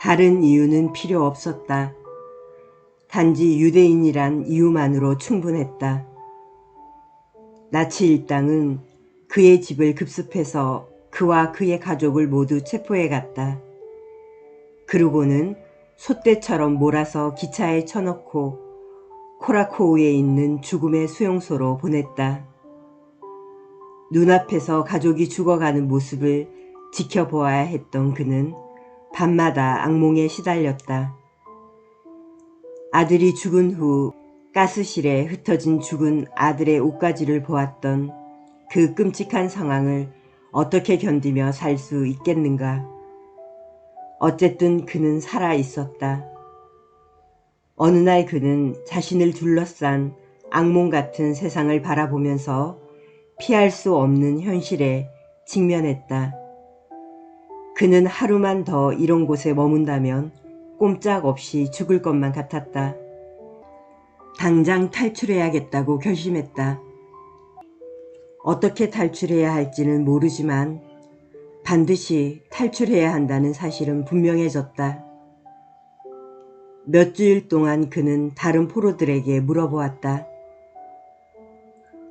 다른 이유는 필요 없었다. 단지 유대인이란 이유만으로 충분했다. 나치 일당은 그의 집을 급습해서 그와 그의 가족을 모두 체포해 갔다. 그러고는 솥대처럼 몰아서 기차에 쳐넣고 코라코우에 있는 죽음의 수용소로 보냈다. 눈앞에서 가족이 죽어가는 모습을 지켜보아야 했던 그는 밤마다 악몽에 시달렸다. 아들이 죽은 후 가스실에 흩어진 죽은 아들의 옷가지를 보았던 그 끔찍한 상황을 어떻게 견디며 살 수 있겠는가. 어쨌든 그는 살아 있었다. 어느 날 그는 자신을 둘러싼 악몽 같은 세상을 바라보면서 피할 수 없는 현실에 직면했다. 그는 하루만 더 이런 곳에 머문다면 꼼짝없이 죽을 것만 같았다. 당장 탈출해야겠다고 결심했다. 어떻게 탈출해야 할지는 모르지만 반드시 탈출해야 한다는 사실은 분명해졌다. 몇 주일 동안 그는 다른 포로들에게 물어보았다.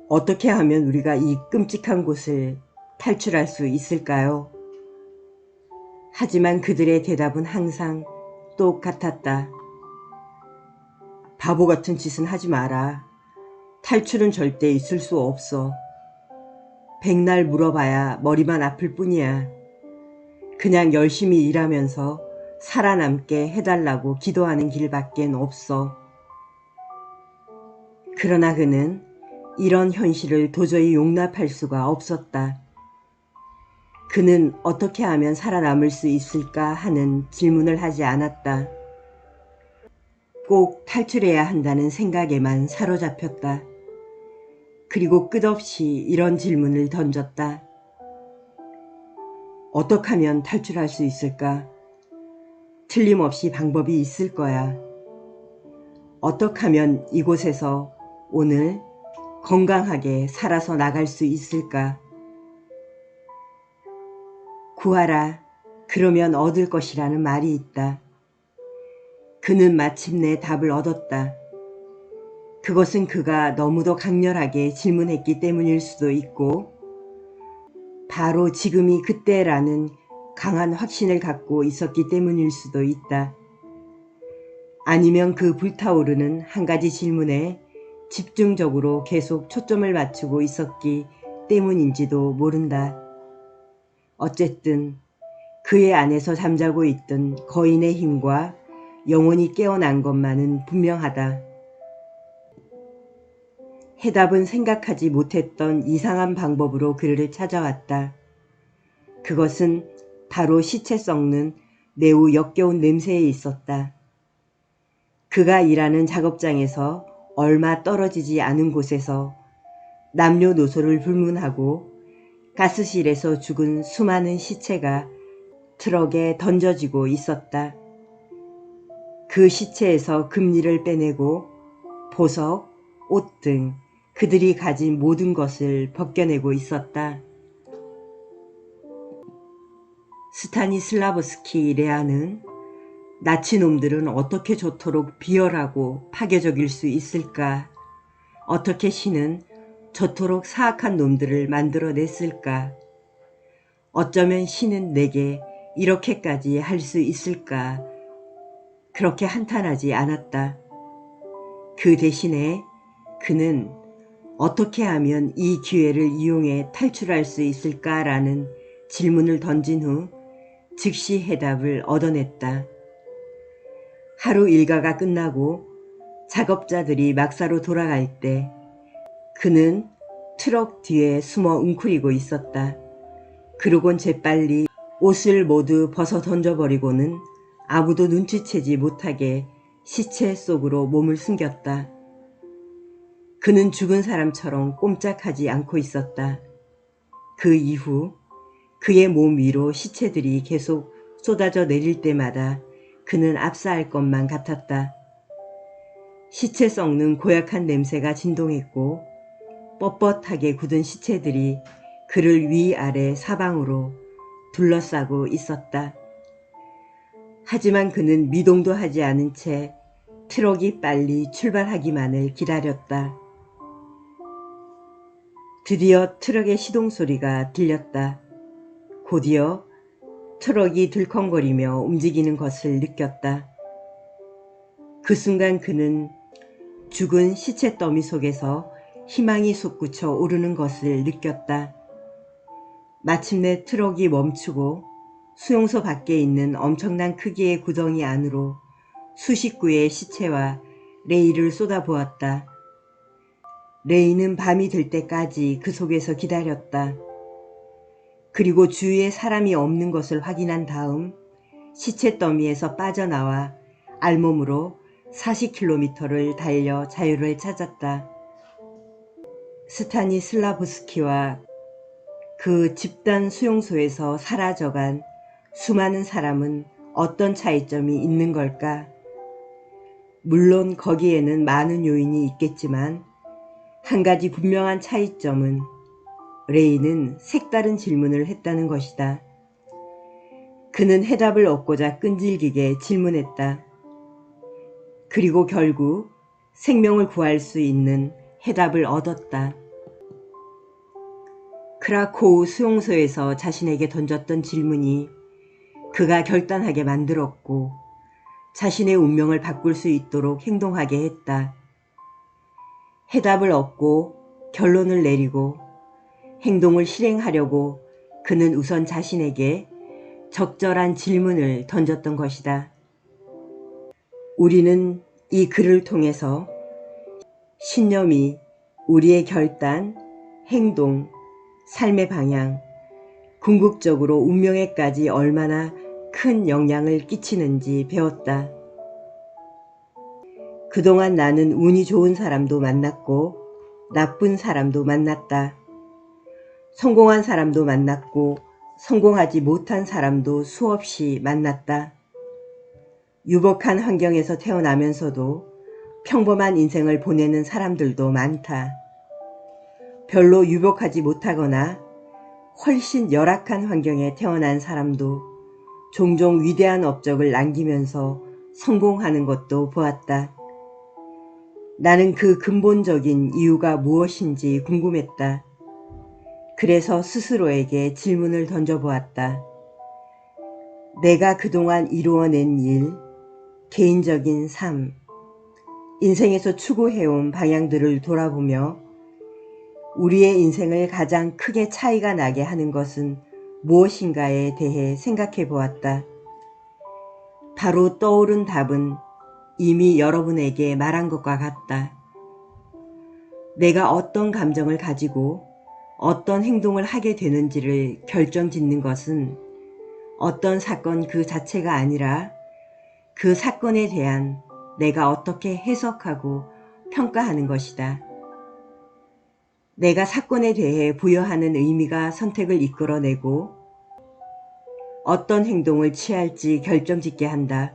어떻게 하면 우리가 이 끔찍한 곳을 탈출할 수 있을까요? 하지만 그들의 대답은 항상 똑같았다. 바보 같은 짓은 하지 마라. 탈출은 절대 있을 수 없어. 백날 물어봐야 머리만 아플 뿐이야. 그냥 열심히 일하면서 살아남게 해달라고 기도하는 길밖엔 없어. 그러나 그는 이런 현실을 도저히 용납할 수가 없었다. 그는 어떻게 하면 살아남을 수 있을까 하는 질문을 하지 않았다. 꼭 탈출해야 한다는 생각에만 사로잡혔다. 그리고 끝없이 이런 질문을 던졌다. 어떻게 하면 탈출할 수 있을까? 틀림없이 방법이 있을 거야. 어떻게 하면 이곳에서 오늘 건강하게 살아서 나갈 수 있을까? 구하라. 그러면 얻을 것이라는 말이 있다. 그는 마침내 답을 얻었다. 그것은 그가 너무도 강렬하게 질문했기 때문일 수도 있고 바로 지금이 그때라는 강한 확신을 갖고 있었기 때문일 수도 있다. 아니면 그 불타오르는 한 가지 질문에 집중적으로 계속 초점을 맞추고 있었기 때문인지도 모른다. 어쨌든 그의 안에서 잠자고 있던 거인의 힘과 영혼이 깨어난 것만은 분명하다. 해답은 생각하지 못했던 이상한 방법으로 그를 찾아왔다. 그것은 바로 시체 썩는 매우 역겨운 냄새에 있었다. 그가 일하는 작업장에서 얼마 떨어지지 않은 곳에서 남녀노소를 불문하고 가스실에서 죽은 수많은 시체가 트럭에 던져지고 있었다. 그 시체에서 금리를 빼내고 보석, 옷 등 그들이 가진 모든 것을 벗겨내고 있었다. 스타니슬라브스키 레아는 나치놈들은 어떻게 저토록 비열하고 파괴적일 수 있을까? 어떻게 신은 저토록 사악한 놈들을 만들어냈을까? 어쩌면 신은 내게 이렇게까지 할 수 있을까? 그렇게 한탄하지 않았다. 그 대신에 그는 어떻게 하면 이 기회를 이용해 탈출할 수 있을까라는 질문을 던진 후 즉시 해답을 얻어냈다. 하루 일과가 끝나고 작업자들이 막사로 돌아갈 때 그는 트럭 뒤에 숨어 웅크리고 있었다. 그러곤 재빨리 옷을 모두 벗어 던져버리고는 아무도 눈치채지 못하게 시체 속으로 몸을 숨겼다. 그는 죽은 사람처럼 꼼짝하지 않고 있었다. 그 이후 그의 몸 위로 시체들이 계속 쏟아져 내릴 때마다 그는 압사할 것만 같았다. 시체 썩는 고약한 냄새가 진동했고 뻣뻣하게 굳은 시체들이 그를 위아래 사방으로 둘러싸고 있었다. 하지만 그는 미동도 하지 않은 채 트럭이 빨리 출발하기만을 기다렸다. 드디어 트럭의 시동 소리가 들렸다. 곧이어 트럭이 들컹거리며 움직이는 것을 느꼈다. 그 순간 그는 죽은 시체 더미 속에서 희망이 솟구쳐 오르는 것을 느꼈다. 마침내 트럭이 멈추고 수용소 밖에 있는 엄청난 크기의 구덩이 안으로 수십 구의 시체와 레이를 쏟아부었다. 레이는 밤이 될 때까지 그 속에서 기다렸다. 그리고 주위에 사람이 없는 것을 확인한 다음 시체 더미에서 빠져나와 알몸으로 40km를 달려 자유를 찾았다. 스타니슬라브스키와 그 집단 수용소에서 사라져간 수많은 사람은 어떤 차이점이 있는 걸까? 물론 거기에는 많은 요인이 있겠지만 한 가지 분명한 차이점은 레이는 색다른 질문을 했다는 것이다. 그는 해답을 얻고자 끈질기게 질문했다. 그리고 결국 생명을 구할 수 있는 해답을 얻었다. 크라코우 수용소에서 자신에게 던졌던 질문이 그가 결단하게 만들었고 자신의 운명을 바꿀 수 있도록 행동하게 했다. 해답을 얻고 결론을 내리고 행동을 실행하려고 그는 우선 자신에게 적절한 질문을 던졌던 것이다. 우리는 이 글을 통해서 신념이 우리의 결단, 행동, 삶의 방향, 궁극적으로 운명에까지 얼마나 큰 영향을 끼치는지 배웠다. 그동안 나는 운이 좋은 사람도 만났고 나쁜 사람도 만났다. 성공한 사람도 만났고 성공하지 못한 사람도 수없이 만났다. 유복한 환경에서 태어나면서도 평범한 인생을 보내는 사람들도 많다. 별로 유복하지 못하거나 훨씬 열악한 환경에 태어난 사람도 종종 위대한 업적을 남기면서 성공하는 것도 보았다. 나는 그 근본적인 이유가 무엇인지 궁금했다. 그래서 스스로에게 질문을 던져보았다. 내가 그동안 이루어낸 일, 개인적인 삶, 인생에서 추구해온 방향들을 돌아보며 우리의 인생을 가장 크게 차이가 나게 하는 것은 무엇인가에 대해 생각해 보았다. 바로 떠오른 답은 이미 여러분에게 말한 것과 같다. 내가 어떤 감정을 가지고 어떤 행동을 하게 되는지를 결정짓는 것은 어떤 사건 그 자체가 아니라 그 사건에 대한 내가 어떻게 해석하고 평가하는 것이다. 내가 사건에 대해 부여하는 의미가 선택을 이끌어내고 어떤 행동을 취할지 결정짓게 한다.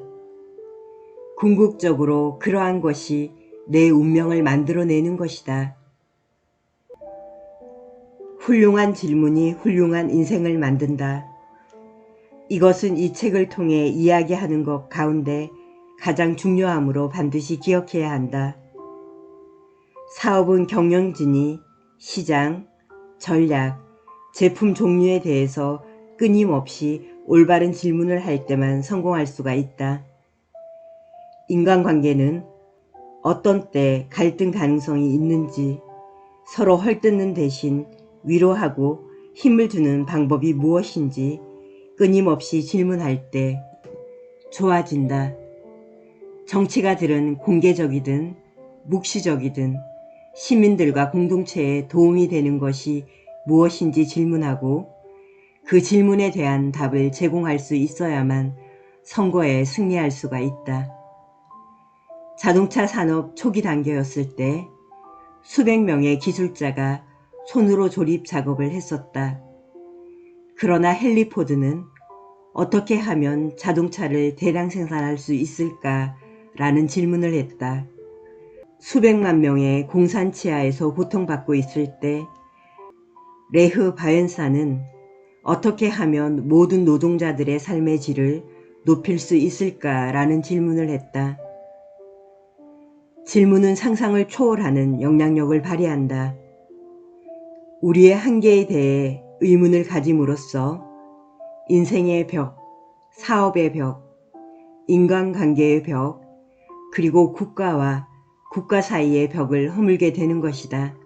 궁극적으로 그러한 것이 내 운명을 만들어내는 것이다. 훌륭한 질문이 훌륭한 인생을 만든다. 이것은 이 책을 통해 이야기하는 것 가운데 가장 중요하므로 반드시 기억해야 한다. 사업은 경영진이 시장, 전략, 제품 종류에 대해서 끊임없이 올바른 질문을 할 때만 성공할 수가 있다. 인간관계는 어떤 때 갈등 가능성이 있는지 서로 헐뜯는 대신 위로하고 힘을 주는 방법이 무엇인지 끊임없이 질문할 때 좋아진다. 정치가들은 공개적이든 묵시적이든 시민들과 공동체에 도움이 되는 것이 무엇인지 질문하고 그 질문에 대한 답을 제공할 수 있어야만 선거에 승리할 수가 있다. 자동차 산업 초기 단계였을 때 수백 명의 기술자가 손으로 조립 작업을 했었다. 그러나 헨리 포드는 어떻게 하면 자동차를 대량 생산할 수 있을까라는 질문을 했다. 수백만 명의 공산 치하에서 고통받고 있을 때 레흐 바엔사는 어떻게 하면 모든 노동자들의 삶의 질을 높일 수 있을까라는 질문을 했다. 질문은 상상을 초월하는 영향력을 발휘한다. 우리의 한계에 대해 의문을 가짐으로써 인생의 벽, 사업의 벽, 인간관계의 벽, 그리고 국가와 국가 사이의 벽을 허물게 되는 것이다.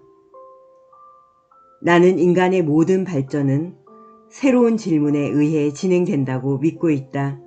나는 인간의 모든 발전은 새로운 질문에 의해 진행된다고 믿고 있다.